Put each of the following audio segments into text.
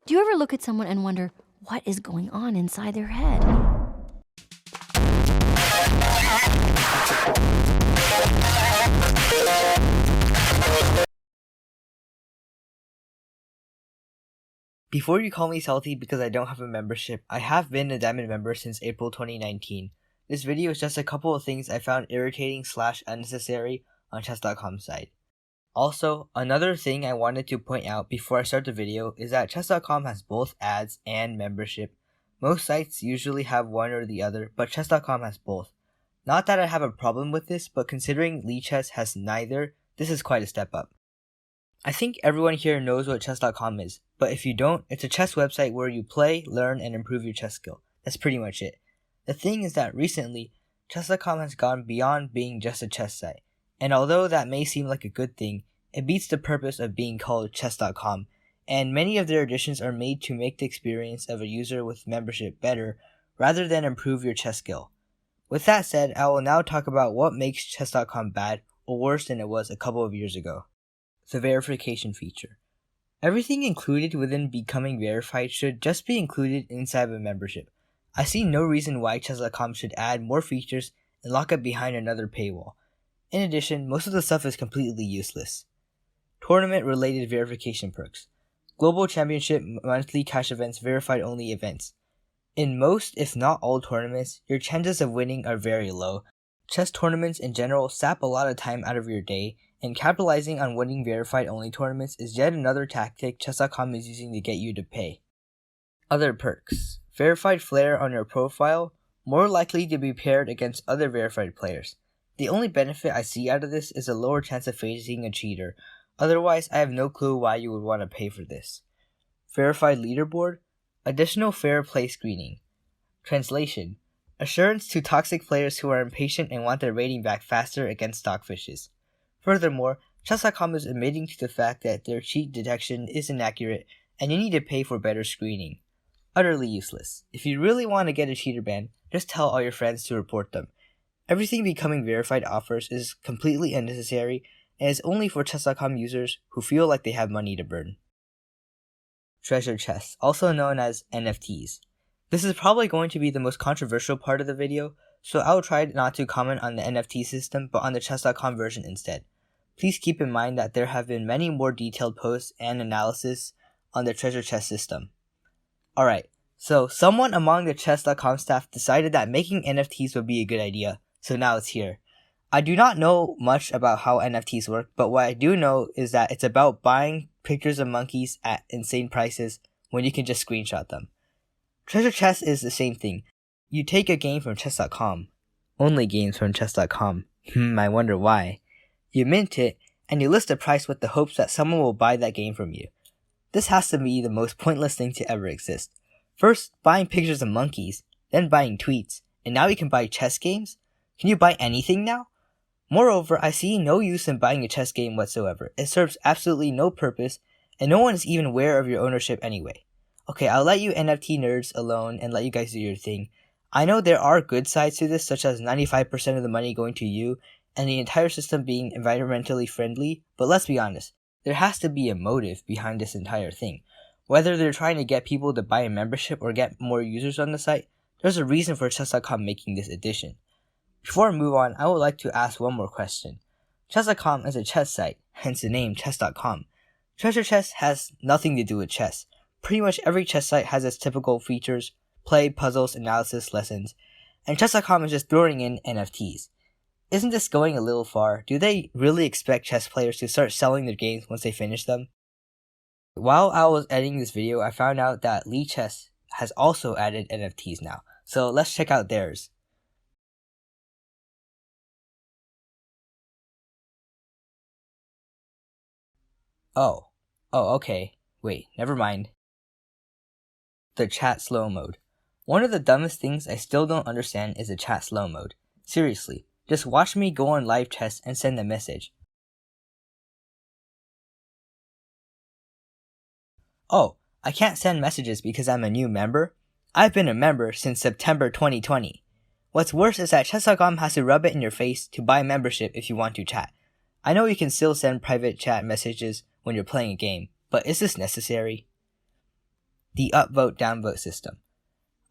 Do you ever look at someone and wonder what is going on inside their head? Before you call me salty because I don't have a membership, I have been a Diamond member since April 2019. This video is just a couple of things I found irritating / unnecessary on chess.com's site. Also, another thing I wanted to point out before I start the video is that chess.com has both ads and membership. Most sites usually have one or the other, but chess.com has both. Not that I have a problem with this, but considering Lichess has neither, this is quite a step up. I think everyone here knows what chess.com is, but if you don't, it's a chess website where you play, learn, and improve your chess skill. That's pretty much it. The thing is that recently, chess.com has gone beyond being just a chess site, and although that may seem like a good thing, it beats the purpose of being called chess.com, and many of their additions are made to make the experience of a user with membership better, rather than improve your chess skill. With that said, I will now talk about what makes chess.com bad or worse than it was a couple of years ago. The verification feature. Everything included within becoming verified should just be included inside of a membership. I see no reason why chess.com should add more features and lock it behind another paywall. In addition, most of the stuff is completely useless. Tournament-related verification perks. Global Championship monthly cash events, verified only events. In most, if not all tournaments, your chances of winning are very low. Chess tournaments in general sap a lot of time out of your day, and capitalizing on winning verified only tournaments is yet another tactic chess.com is using to get you to pay. Other perks. Verified flair on your profile, more likely to be paired against other verified players. The only benefit I see out of this is a lower chance of facing a cheater. Otherwise, I have no clue why you would want to pay for this. Verified leaderboard, additional fair play screening. Translation. Assurance to toxic players who are impatient and want their rating back faster against stockfishes. Furthermore, chess.com is admitting to the fact that their cheat detection is inaccurate and you need to pay for better screening. Utterly useless. If you really want to get a cheater ban, just tell all your friends to report them. Everything becoming verified offers is completely unnecessary and is only for chess.com users who feel like they have money to burn. Treasure chests, also known as NFTs. This is probably going to be the most controversial part of the video, so I will try not to comment on the NFT system but on the chess.com version instead. Please keep in mind that there have been many more detailed posts and analysis on the treasure chest system. Alright, so someone among the chess.com staff decided that making NFTs would be a good idea, so now it's here. I do not know much about how NFTs work, but what I do know is that it's about buying pictures of monkeys at insane prices when you can just screenshot them. Treasure chest is the same thing. You take a game from chess.com. Only games from chess.com. I wonder why. You mint it, and you list a price with the hopes that someone will buy that game from you. This has to be the most pointless thing to ever exist. First, buying pictures of monkeys, then buying tweets, and now you can buy chess games? Can you buy anything now? Moreover, I see no use in buying a chess game whatsoever. It serves absolutely no purpose, and no one is even aware of your ownership anyway. Okay, I'll let you NFT nerds alone and let you guys do your thing. I know there are good sides to this, such as 95% of the money going to you, and the entire system being environmentally friendly, but let's be honest, there has to be a motive behind this entire thing. Whether they're trying to get people to buy a membership or get more users on the site, there's a reason for chess.com making this addition. Before I move on, I would like to ask one more question. Chess.com is a chess site, hence the name chess.com. Treasure chest has nothing to do with chess. Pretty much every chess site has its typical features, play, puzzles, analysis, lessons, and chess.com is just throwing in NFTs. Isn't this going a little far? Do they really expect chess players to start selling their games once they finish them? While I was editing this video, I found out that Lichess has also added NFTs now, so let's check out theirs. Oh, okay. Wait, never mind. The chat slow mode. One of the dumbest things I still don't understand is the chat slow mode. Seriously, just watch me go on live chess and send a message. Oh, I can't send messages because I'm a new member? I've been a member since September 2020. What's worse is that chess.com has to rub it in your face to buy membership if you want to chat. I know you can still send private chat messages when you're playing a game, but is this necessary? The upvote downvote system.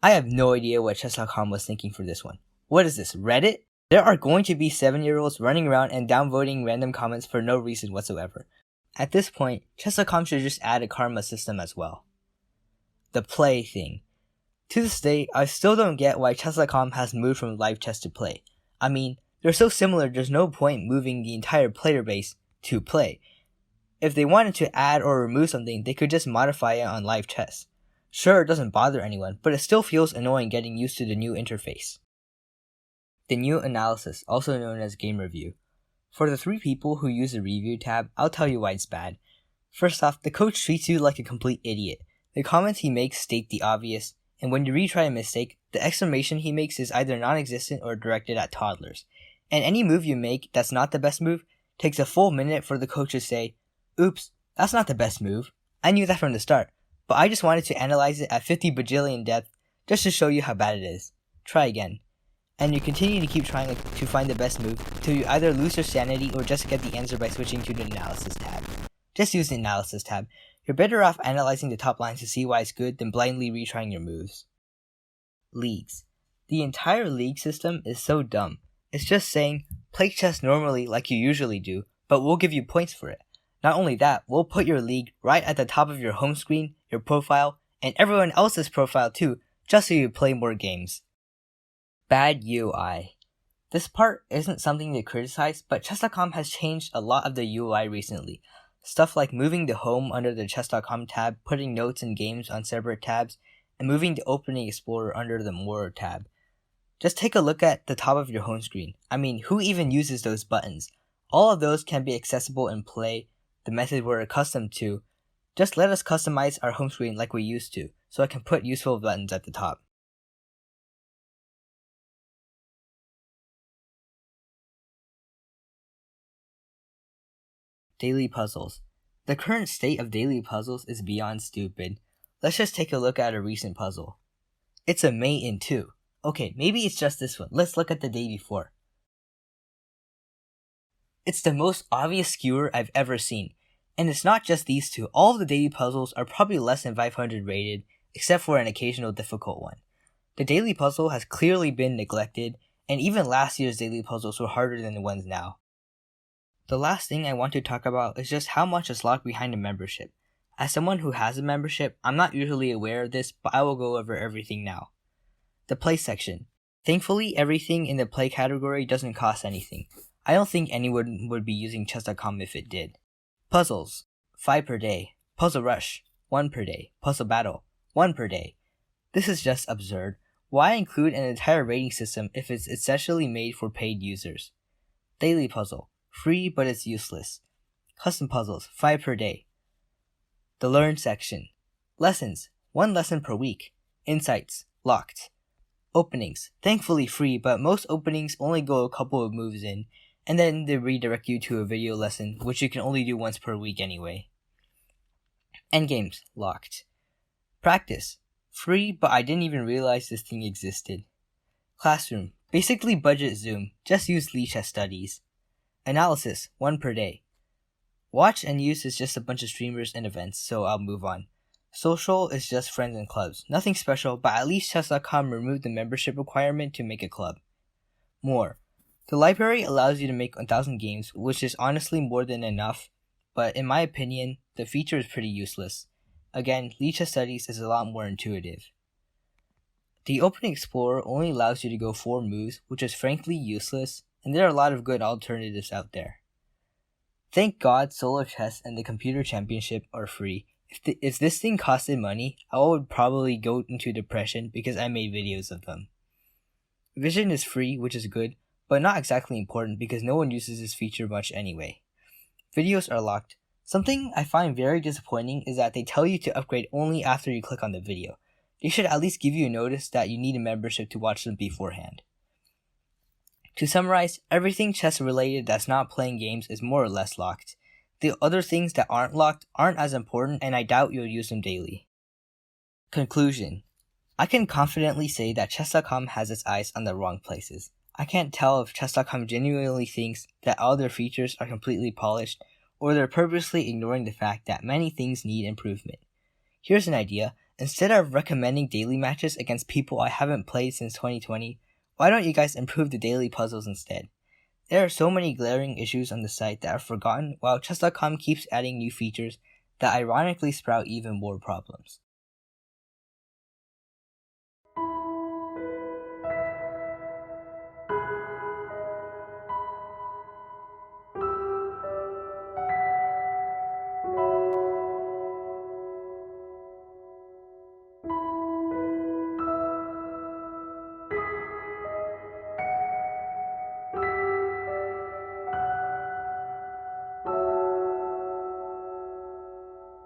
I have no idea what chess.com was thinking for this one. What is this, Reddit? There are going to be 7-year-olds running around and downvoting random comments for no reason whatsoever. At this point, chess.com should just add a karma system as well. The play thing. To this day, I still don't get why chess.com has moved from live chess to play. I mean, they're so similar there's no point moving the entire player base to play. If they wanted to add or remove something, they could just modify it on live chess. Sure, it doesn't bother anyone, but it still feels annoying getting used to the new interface. The new analysis, also known as game review. For the 3 people who use the review tab, I'll tell you why it's bad. First off, the coach treats you like a complete idiot. The comments he makes state the obvious, and when you retry a mistake, the exclamation he makes is either non-existent or directed at toddlers. And any move you make that's not the best move takes a full minute for the coach to say, "Oops, that's not the best move. I knew that from the start, but I just wanted to analyze it at 50 bajillion depth just to show you how bad it is. Try again." And you continue to keep trying to find the best move till you either lose your sanity or just get the answer by switching to the analysis tab. Just use the analysis tab. You're better off analyzing the top lines to see why it's good than blindly retrying your moves. Leagues. The entire league system is so dumb. It's just saying, play chess normally like you usually do, but we'll give you points for it. Not only that, we'll put your league right at the top of your home screen, your profile, and everyone else's profile too, just so you play more games. Bad UI. This part isn't something to criticize, but chess.com has changed a lot of the UI recently. Stuff like moving the home under the chess.com tab, putting notes and games on separate tabs, and moving the opening explorer under the more tab. Just take a look at the top of your home screen. I mean, who even uses those buttons? All of those can be accessible in play, the method we're accustomed to. Just let us customize our home screen like we used to, so I can put useful buttons at the top. Daily puzzles. The current state of daily puzzles is beyond stupid. Let's just take a look at a recent puzzle. It's a mate in 2. Okay, maybe it's just this one. Let's look at the day before. It's the most obvious skewer I've ever seen. And it's not just these 2. All of the daily puzzles are probably less than 500 rated, except for an occasional difficult one. The daily puzzle has clearly been neglected, and even last year's daily puzzles were harder than the ones now. The last thing I want to talk about is just how much is locked behind a membership. As someone who has a membership, I'm not usually aware of this, but I will go over everything now. The play section. Thankfully, everything in the play category doesn't cost anything. I don't think anyone would be using chess.com if it did. Puzzles. 5 per day. Puzzle Rush. 1 per day. Puzzle Battle. 1 per day. This is just absurd. Why include an entire rating system if it's essentially made for paid users? Daily Puzzle. Free, but it's useless. Custom puzzles, 5 per day. The Learn section. Lessons, 1 lesson per week. Insights, locked. Openings, thankfully free, but most openings only go a couple of moves in, and then they redirect you to a video lesson, which you can only do once per week anyway. Endgames, locked. Practice, free, but I didn't even realize this thing existed. Classroom, basically budget Zoom, just use Lichess Studies. Analysis, 1 per day. Watch and use is just a bunch of streamers and events, so I'll move on. Social is just friends and clubs. Nothing special, but at least chess.com removed the membership requirement to make a club. More. The library allows you to make 1,000 games, which is honestly more than enough, but in my opinion, the feature is pretty useless. Again, Lichess Studies is a lot more intuitive. The Opening Explorer only allows you to go 4 moves, which is frankly useless, and there are a lot of good alternatives out there. Thank God Solo Chess and the Computer Championship are free. If this thing costed money, I would probably go into depression because I made videos of them. Vision is free, which is good, but not exactly important because no one uses this feature much anyway. Videos are locked. Something I find very disappointing is that they tell you to upgrade only after you click on the video. They should at least give you a notice that you need a membership to watch them beforehand. To summarize, everything chess related that's not playing games is more or less locked. The other things that aren't locked aren't as important, and I doubt you'll use them daily. Conclusion. I can confidently say that chess.com has its eyes on the wrong places. I can't tell if chess.com genuinely thinks that all their features are completely polished, or they're purposely ignoring the fact that many things need improvement. Here's an idea. Instead of recommending daily matches against people I haven't played since 2020, why don't you guys improve the daily puzzles instead? There are so many glaring issues on the site that are forgotten, while chess.com keeps adding new features that ironically sprout even more problems.